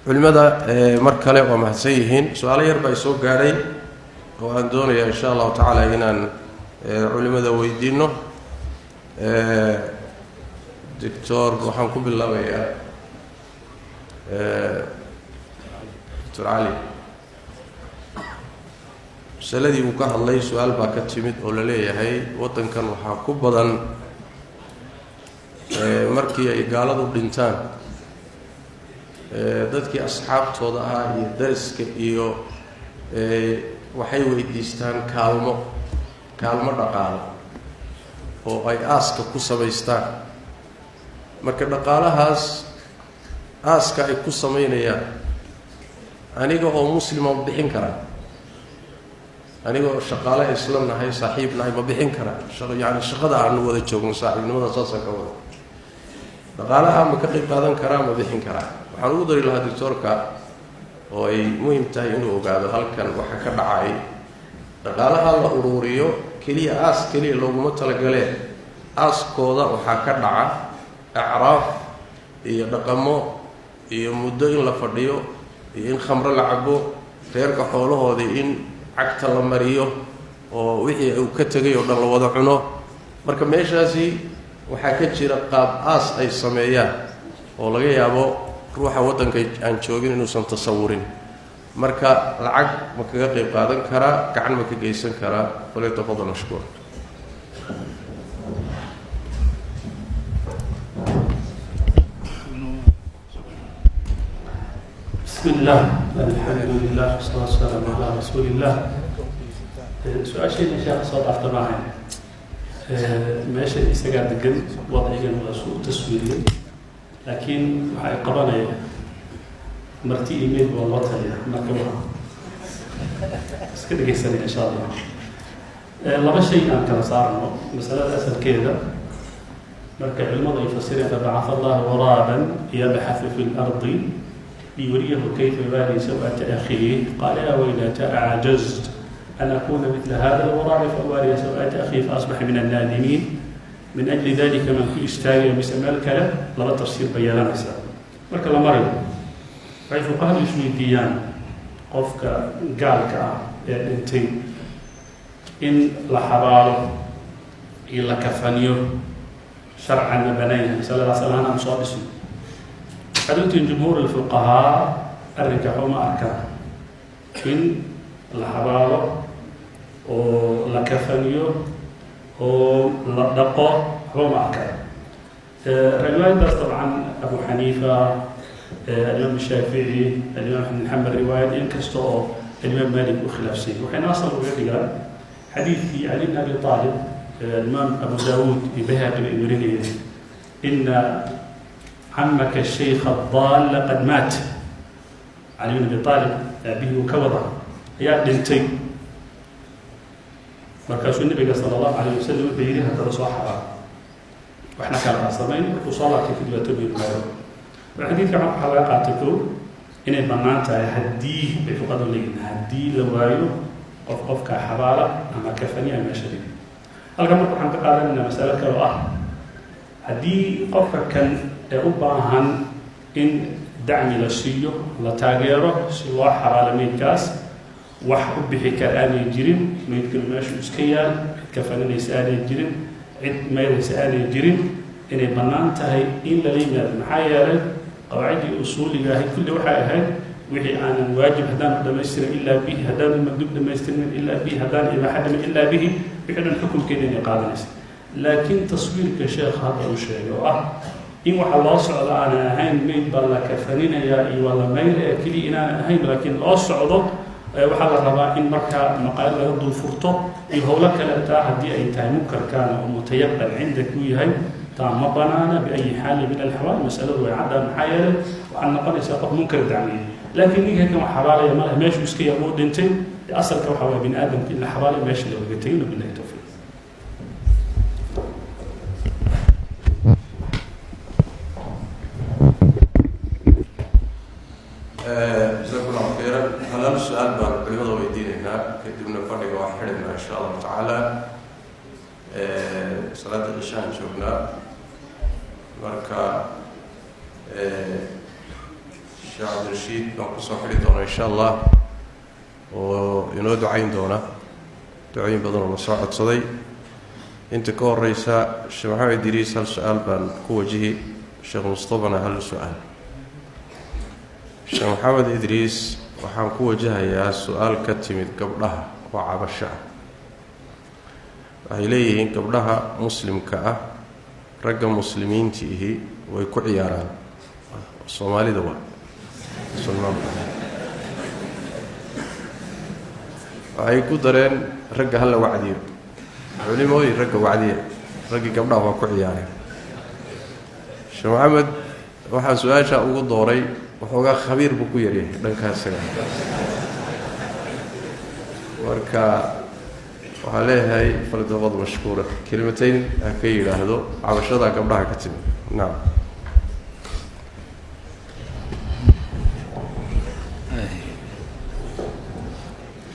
culimada mar kale waa mahadsan yihiin su'aalo yar baa soo gaadhay oo aan doonayaa insha Allah taala inaan culimada weydiino doctor waxaan ku bilaabayaa Dr. Ali masaladii uu ka hadlay su'aal baa ka timid oo la leeyahay wadankan waxaa ku badan markii ay gaaladu dhintaan dadkii asxaabtooda ah iyo dariska iyo waxay weydiistaan kaalmo dhaqaale oo ay aaska ku samaystaan marka dhaqaalahaas aaska ay ku sameynayaan aniga oo muslima bixin kara aniga oo shaqaale isla nahay saaxiib nahay ma bixin kara yani shaqada aan wada joogno saaxiibnimada saasa ka wada dhaqaalaha ma ka qayb qaadan karaa ma bixin karaa waxaan ugu dari lahaa doctorka oo ay muhiim tahay inuu ogaado halkan waxa ka dhacay dhaqaalaha la ururiyo kaliya aas kaliya looguma talagalee aaskooda waxaa ka dhaca acraaf iyo dhaqamo iyo muddo in la fadhiyo iyo in khamro la cabo reerka xoolahooda in cagta la mariyo oo wixii uu ka tagay oo dhan la wada cuno marka meeshaasi waxaa ka jira qaab aas ay sameeyaan oo laga yaabo ruuxa wadanka aan joogin inuusan tasawurin marka lacag ma kaga qayb qaadan karaa gacan ma ka geysan karaa wala tafadhal mashkuur بسم الله الحمد لله والصلاة والسلام على رسول الله. سؤال شيء شيخ صوت أفضل معي ماشي استقعد الجن وضعيا وسوء تصويري لكن هاي قرانة مرتي إيميل والوطن ما كمان بس كده جيسني إن شاء الله. لما شيء أنا كان صار مسألة أسد كذا مركب الماضي يفسر فبعث الله غرابا يبحث في الأرض ليريه كيف يبالي سوءة أخيه قال يا ويلتى أعجزت أن أكون مثل هذا الغراب فأواري سوءة أخي فأصبح من النادمين من أجل ذلك من كل استاغي بسمع الكلام لما تفسير بيانا نساء مركب المريض حيث قال يشوي الديان قفك قالك انتي إن لحباله إلا كفانيو شرعا بنيه صلى الله عليه وسلم مصادسي حدث جمهور الفقهاء الرجحوا ما أركان إن الحبالة ولكفنيو ولدقو هو ما أركان رواية بس طبعا أبو حنيفة الإمام الشافعي الإمام بن حنبل رواية إن كستو الإمام مالك وخلاف سيد وحين أصل ويقرأ حديث علي بن أبي طالب الإمام أبو داود يبهر بإمرين إن عمك الشيخ الضال قد مات علي بن ابي طالب ابيه كوضع يا بنتي مركز النبي صلى الله عليه وسلم بيري هذا صحابه واحنا كان عصرين وصلاه في الوتر المعروف الحديث عن حلقاتكم ان بنانتا هدي بفقد اللي هدي لوايو قف كحباله اما كفني اما شريك الكلام عن قال ان مساله كرواه هدي قف كان u baahan in dacmi la siiyo la taageero si loo xaraalo meydkaas wax u bixi kara aanay jirin meydkan meeshu iska yaal cid ka faninaysa aanay jirin cid meydaysa aanay jirin inay bannaan tahay in lala yimaado maxaa yeelay qawaacidii usuuliga ahayd kulli waxay ahayd wixii aanan waajib haddaan dhamaystirin ilaa bihi haddaan mandub dhamaystirin ilaa bihi haddaan ibaaxa dhamin ilaa bihi wixii dhan xukunkeeda inay qaadanaysa laakiin taswiirka sheekha hadda uu sheegay oo ah in waxa loo socdo aan ahayn meyd baa la kafaninaya iyo wala meyl ee kaliya inaan ahayn laakiin loo socdo waxaa la rabaa in markaa maqaal laga dul furto iyo howlo kale taa haddii ay tahay munkarkaan oo mutayaqan cindak uu yahay taa ma banaana biayi xaali min alxawaal masaladu way caddaan maxaa yeelay waxaan noqonaysaa qof munkar dacmiya laakiin ninka kan wax xabaalaya malaha meeshuu iska yaa uu dhintay asalka waxaa waa bini aadamka in la xabaalayo meesha looga tegin billahi tawfiiq جزاكم الله خيرا. هلا السؤال بان culimada weydiinayna kadibna fadhiga waan xidhayna insha Allah taala salaada ishaan joognaa marka sheekh cabdirashiid baan kusoo xidhi doona insha allah oo inoo ducayn doona ducooyin badan oo la soo codsaday. inta ka horeysa sheekh maxamed idriis hal su-aal baan ku wajihi, sheekh mustafana hal su-aal. sheekh maxamed idriis waxaan ku wajahayaa su-aal ka timid gabdhaha oo cabasho ah. waxay leeyihiin gabdhaha muslimka ah ragga muslimiintiihi way ku ciyaaraan, soomaalida waa waxay ku dareen ragga hala wacdiyo, culimooyin ragga wacdiya, raggii gabdhaha waa ku ciyaareen. sheekh maxamed waxaa su-aasha ugu dooray waxoogaa khabiir buu ku yaryahay dhankaasaga, marka waxaa leeyahay faldabad mashkuura kelimatayn ha ka yidhaahdo cabashada gabdhaha ka timid. nacam.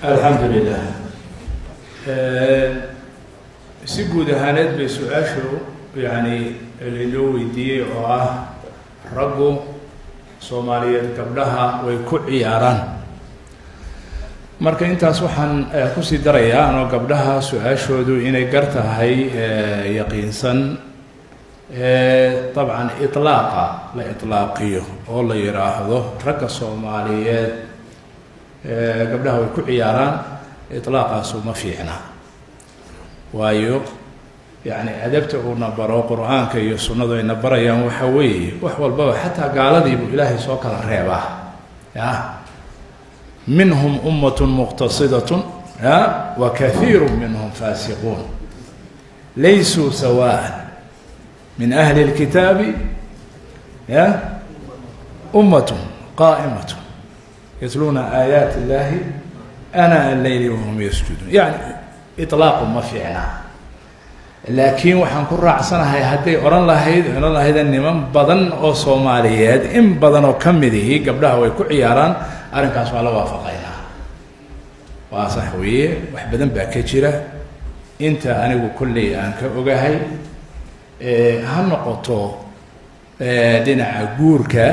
alxamdu lilah. si guud ahaaneed bay su-aashu yani lainoo weydiiyey oo ah raggu soomaaliyeed gabdhaha way ku ciyaaraan. marka intaas waxaan kusii darayaa anoo gabdhaha su-aashoodu inay gar tahay yaqiinsan. dabcan iطlaaqa la iطlaaqiyo oo la yidhaahdo ragga soomaaliyeed gabdhaha way ku ciyaaraan, iطlaaqaasu ma fiicna. waayo yani adabta uuna baro qur-aanka iyo sunnadu ayna barayaan waxa weeye wax walbaba xataa gaaladiibuu ilaahay soo kala reebaa. minhum ummatun muqtasidatun wa kahiiru minhum faasiquun laysuu sawaan min ahli اlkitaabi ummatun qaa'imatun yatluuna aayaati illahi ana alleyli wahum yasjuduun. yani iطlaaqu ma fiicna, laakiin waxaan ku raacsanahay hadday odhan lahayd niman badan oo soomaaliyeed in badan oo ka midihi gabdhaha way ku ciyaaraan, arrinkaas waa la waafaqaynaa. waa sax weeye, wax badan baa ka jira. inta anigu kolley aan ka ogahay ha noqoto dhinaca guurka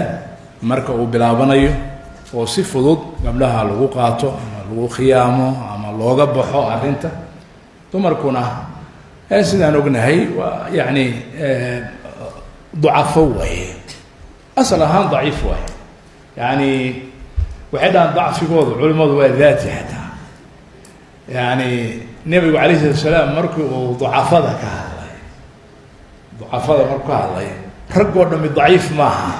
marka uu bilaabanayo oo si fudud gabdhaha lagu qaato ama lagu khiyaamo ama looga baxo arrinta. dumarkuna sidaan ognahay waa yani ducafo waaye, asal ahaan daciif waaye. yani waxay dhahaan dacfigoodu culimmadu waa daati xataa. yani nebigu calayh salatu asalaam markii uu ducafada ka hadlay markuu ka hadlay raggoo dhami daciif maaha,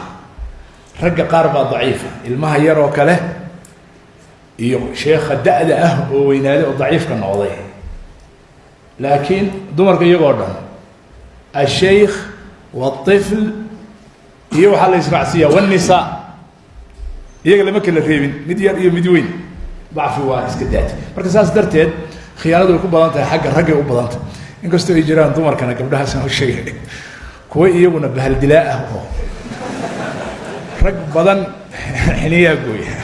ragga qaar baa daciifa, ilmaha yar oo kale iyo sheekha da-da ah oo weynaaday oo daciifka noqday. laakiin dumarka iyagoo dhan ashaykh wاطifl iyo waxaa la israacsiiya wالnisaa, iyaga lama kala reebin, mid yar iyo mid weyn. dacfi waa iska daati. marka saas darteed khiyaanadu way ku badan tahay xagga raggay u badan tahay, inkastoo ay jiraan dumarkana gabdhahaasaan u sheegay kuwa iyaguna bahaldilaa ah oo rag badan xiniyaa gooya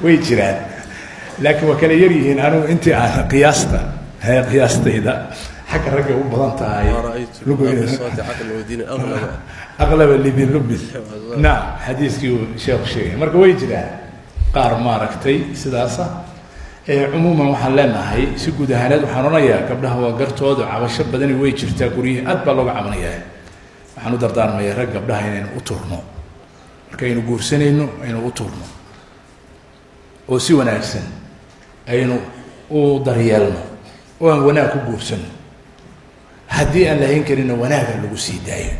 way jiraan, laakiin waa kala yar yihiin. anigu intii aan qiyaastayda xagga raggay u badan tahay. aqlaba libin lubin. naam, xadiiskii uu sheekhu sheegay. marka way jiraan qaar maaragtay sidaasa. cumuuman waxaan leenahay si guud ahaaneed waxaan odhanayaa gabdhaha waa gartooda, cabasho badani way jirtaa, guryihi aad baa looga cabanayaa. waxaan u dardaarmayaa rag gabdhaha inaynu u turno, markaynu guursanayno aynu u turno oo si wanaagsan aynu u daryeelno oo aan wanaag ku guursano. haddii aan lahayn karina wanaaga lagu sii daayo,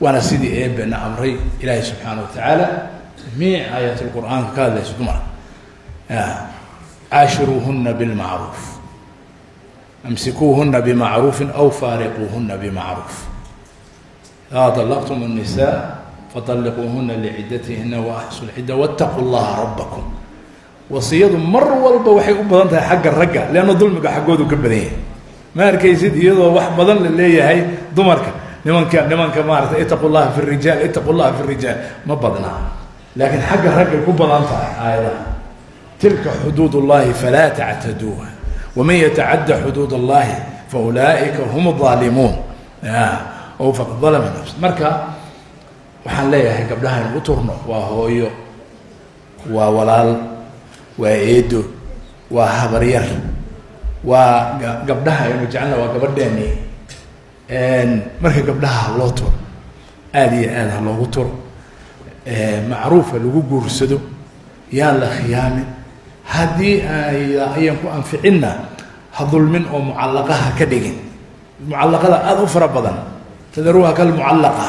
waana sidii eebena amray ilaahay subxaana wa tacaala jamiic aayaat lqur'aanka ka hadlayso dumar. caashiruuhuna bilmacruuf amsikuuhuna bimacruufin aw faariquuhuna bimacruuf. idaa طalaqtum الnisaa faطalliquuhuna licidatihina waaxsu lcidda waاtaquu llaha rabakum. wasiyadu mar walba waxay u badan tahay xagga ragga, leanna dulmiga xaggoodu ka badan yahay. ma arkaysid iyadoo wax badan la leeyahay dumarka, nimanka maarata itaqu llaha fi rijaal, itaqu llaha fi rijaal ma badnaa, laakiin xagga raggay ku badan tahay aayadaha. tilka xuduud اllahi falaa tactaduuha waman yatacadda xuduud اllahi faulaa'ika hum الظaalimuun. ow faqad dalama nafs. marka waxaan leeyahay gabdhaha in u turno waa hooyo waa walaal waa eedo waa habaryar waa gabdhaha inu jecelna waa gabadheeni marka gabdhaha loo turo aada iyo aad ha loogu turo macruufa lagu guursado yaan la khiyaamin haddii ayan ku anficinna ha dulmin oo mucallaqaha ka dhigin mucallaqada aada u fara badan tadaruuha kalmucallaqa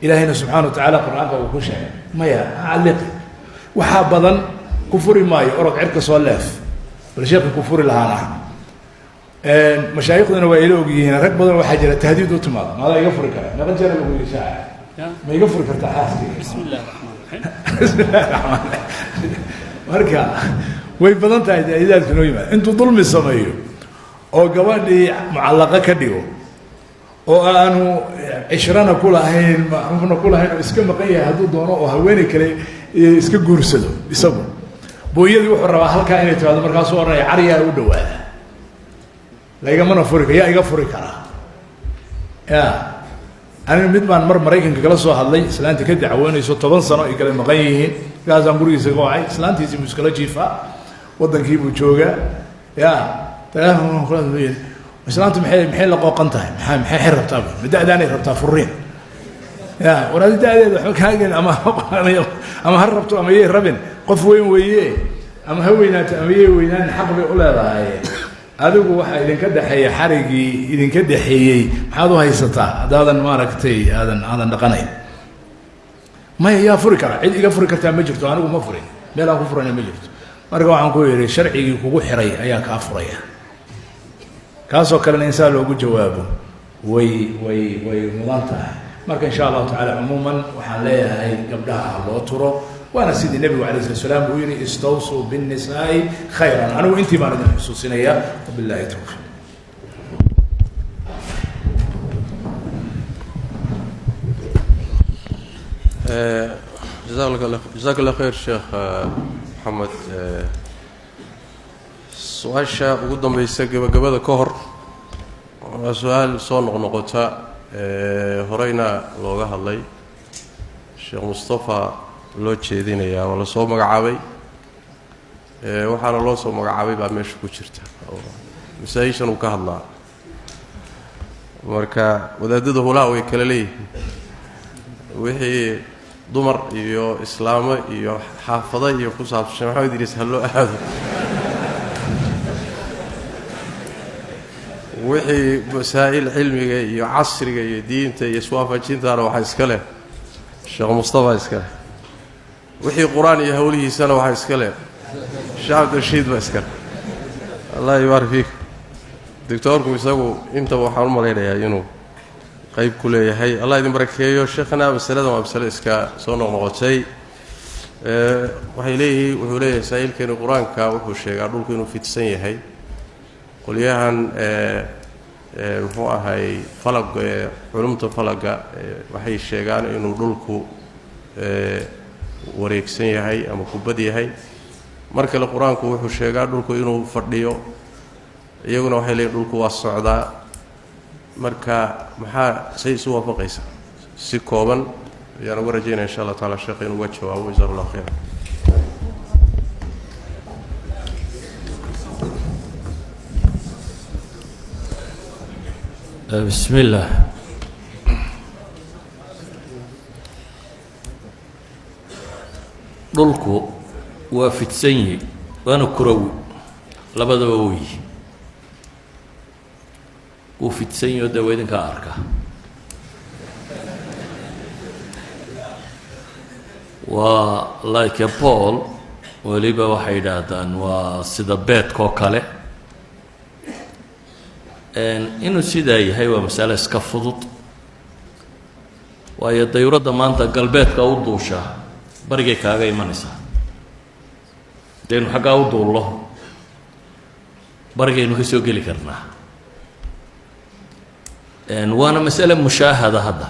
ilaahayna subxana wa tacaala qur-aanka uu ku sheegay maya calliqi waxaa badan ku furi maayo orod cirka soo leef bal sheekhi ku furi lahaan ah mashaayiqduna waa ila ogyihiin rag badan waxaa jira tahdiid u timaado maadaa iga furi kara naqan jeer lagu yidhi shaaca ma iga furi kartaa xaaskii bismillahi raxmaan raxiim marka way badan tahay tahdiidaadka noo yimaada intuu dulmi sameeyo oo gabadhii mucallaqa ka dhigo oo aanu cishrana ku lahayn macruufna ku lahayn oo iska maqan yahay hadduu doono oo haweeney kale iska guursado isagu booyadii wuxuu rabaa halkaa inay timaado markaasuu odhanaya cariyaa u dhawaada laigamana furi kara yaa iga furi karaa ya aniga mid baan mar maraykanka kala soo hadlay islaantii ka dacwoonayso 10 sano ay kala maqan yihiin markaasaan gurigiisa ka wacay islaantiisii buu iskala jiifaa waddankii buu joogaa ya telefoon kula hadlayay islaantu maxay la qooqan tahay maxay rabtaa madadaanay rabtaa furiin ya waraadi daadeeda waxba kaagen ama ha rabto ama yey rabin qof weyn weeye ama ha weynaato ama yey weynaan xaq bay u leedahay adigu waxa idinka dhaxeeya xarigii idinka dhaxeeyay maxaad u haysataa hadaadan maaragtay aadan dhaqanayn ma yaa furi kara cid iga furi kartaa ma jirto anigu ma furin meel aan ku furana ma jirto marka waxaan ku yiri sharcigii kugu xiray ayaa ka furaya kaasoo kalena insaan loogu jawaabo way mudan tahay marka insha Allah taala umuman waxaan leeyahay gabdhaha loo turo وانا سيدي النبي عليه الصلاه والسلام يقول استوصوا بالنساء خيرا انا وانت ما نقدر خصوصيا وبالله التوفيق جزاك الله خير شيخ محمد سؤال ugu dambeysay gabagabada ka hor waa su'aal soo noqnoqota horeyna looga hadlay Sheekh Mustafa loo jeedinayaa wala soo magacaabay waxaana loo soo magacaabay baa meesha ku jirta oo masaayishan uu ka hadlaa marka wadaadada hulaa way kala leeyihiin wixii dumar iyo islaamo iyo xaafada iyo ku saabsan waxa idris hal loo aado wixii masaa'il cilmiga iyo casriga iyo diinta iyo iswaafajintaana waxa iska leh Sheekh Mustafa iska leh wixii quraan iyo hawlihiisana waxa iska leh shaab Rashid ba iska Allah ybarik fiik doctorku isagu inta waxaan u maleeyahay inuu qayb ku leeyahay Allah idin barakeeyo sheekhana masalada waa mas'ala iska soo noqnoqotay waxay leeyahay wuxuu leeyahay saa'ilkeena quraanka wuxuu sheegaa dhulku inuu fidsan yahay qoliyahan wuxuu ahay falag culumta falaga waxay sheegaan inuu dhulku wareegsan yahay ama kubad yahay marka la quraanku wuxuu sheegaa dhulku inuu fadhiyo iyaguna waxay leeyihiin dhulku waa socdaa marka maxaa say isu waafaqaysa si kooban ayaan uga rajaynaa insha Allah taala sheekh inuu uga jawaabo jazakallahu khayr بسم الله dhulku waa fidsan yahay waana kurawi labadaba way uu fidsan yahay oo idinka arka waa like a ball waliba waxay yidhaahdaan waa sida beedkoo kale inuu sidaa yahay waa mas'ale iska fudud waayo dayuuradda maanta galbeedka u duushaa barigay kaaga imanaysaa deenu xaggaa u duullo barigaynu ka soo geli karnaa waana mas'ale mushaahada hadda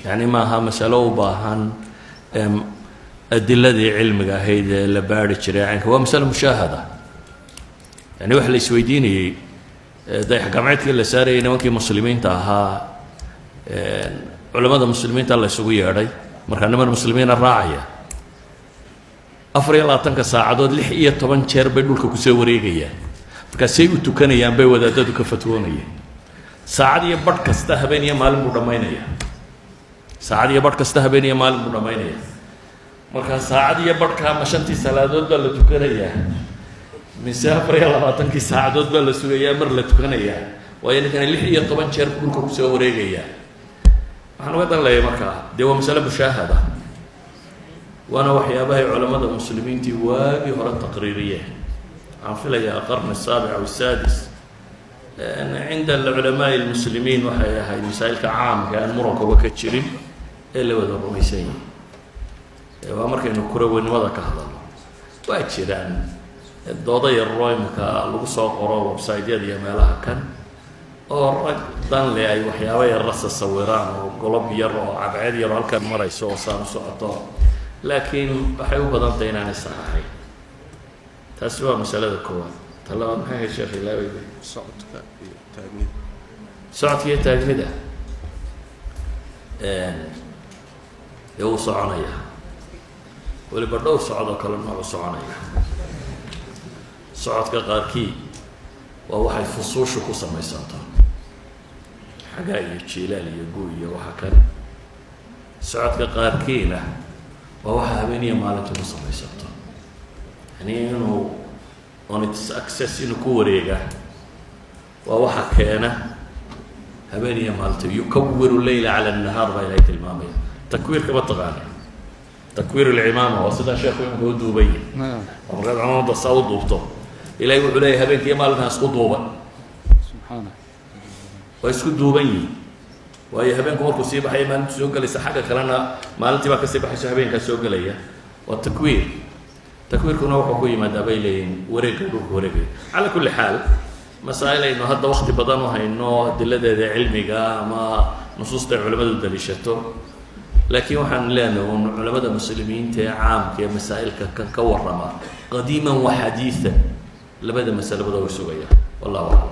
yani maaha mas'alo u baahan adiladii cilmiga ahayd ee la baari jiray caynka waa mas'ale mushaahada yani wax la isweydiinayay dayax gacmeedkii la saarayay nimankii muslimiinta ahaa culamada muslimiinta la isugu yeedhay markaa niman muslimiina raacaya 24 saacadood 16 jeer bay dhulka kusoo wareegayaan markaasay u tukanayaan bay wadaadadu ka fatwoonayeen saacad iyo badh kasta habeen iyo maalin buu dhammaynaya saacad iyo badh kasta habeen iyo maalin buu dhammaynaya markaa saacad iyo badhkaa ma 5 salaadood baa la tukanayaa mise 24 saacadood baa la sugayaa mar la tukanayaa waayo ninkana 16 jeer dhulka kusoo wareegaya waxaan uga dan leeyahay markaa dee waa masale mushaahada waana waxyaabahay culamada muslimiintii waagii hore taqriiriyeen waxaan filayaa القرن السابع أو السادس عند العلماء المسلمين waxay ahayd masaa'ilka caamka aan murankuba ka jirin ee la wada rumaysan yahay waa markaynu kuraweynimada ka hadalno waa jiraan dooda yar imika lagu soo qoro website-yada iyo meelaha kan oo rag dan le ay waxyaabo yar la sawiraan oo golob yar oo cadceed yar halkan marayso oo saan u socoto laakiin waxay u badan tahay inaanay saxaxayn taasi waa masalada koowaad talabaad maxay ahayd sheekh ilaawey socodka iyo taagnida socodka iyo taagnida ee uu soconaya weliba dhowr socod oo kale noocu soconaya socodka qaarkii waa waxay fusuushu ku samaysanto xagaa iyo jiilaal iyo gu iyo waxa kale socodka qaarkiina waa waxa habeeniya maalintu ku samaysanto yani inuu on its access inuu ku wareega waa waxa keena habeeniya maalintu yukawiru leyla cala annahaar baa ilaahay tilmaamaya takwiirka ma taqaana takwiir alcimaama waa sidaa sheekhu imika u duubay oo markaad cimaamada saa u duubto ilaahay wuxuu leeyahay habeenkiiyo maalintaa isku duuban subxaana waa isku duuban yihin waayo habeenku markuu sii baxaya maalintu soo gelaysa xagga kalena maalintii baa kasii baxayso habeenkaa soo gelaya waa takwiir takwiirkuna wuxuu ku yimaadaa bay leeyihin wareegga dhulka wareegaya calaa kulli xaal masaa'il aynu hadda wakti badan u hayno adiladeeda cilmiga ama nusuusta ay culamadu daliishato laakiin waxaan leenahay un culamada muslimiinta ee caamka ee masaa'ilka kan ka warrama qadiiman wa xadiidan labada masalabada way sugayaan wallahu aclam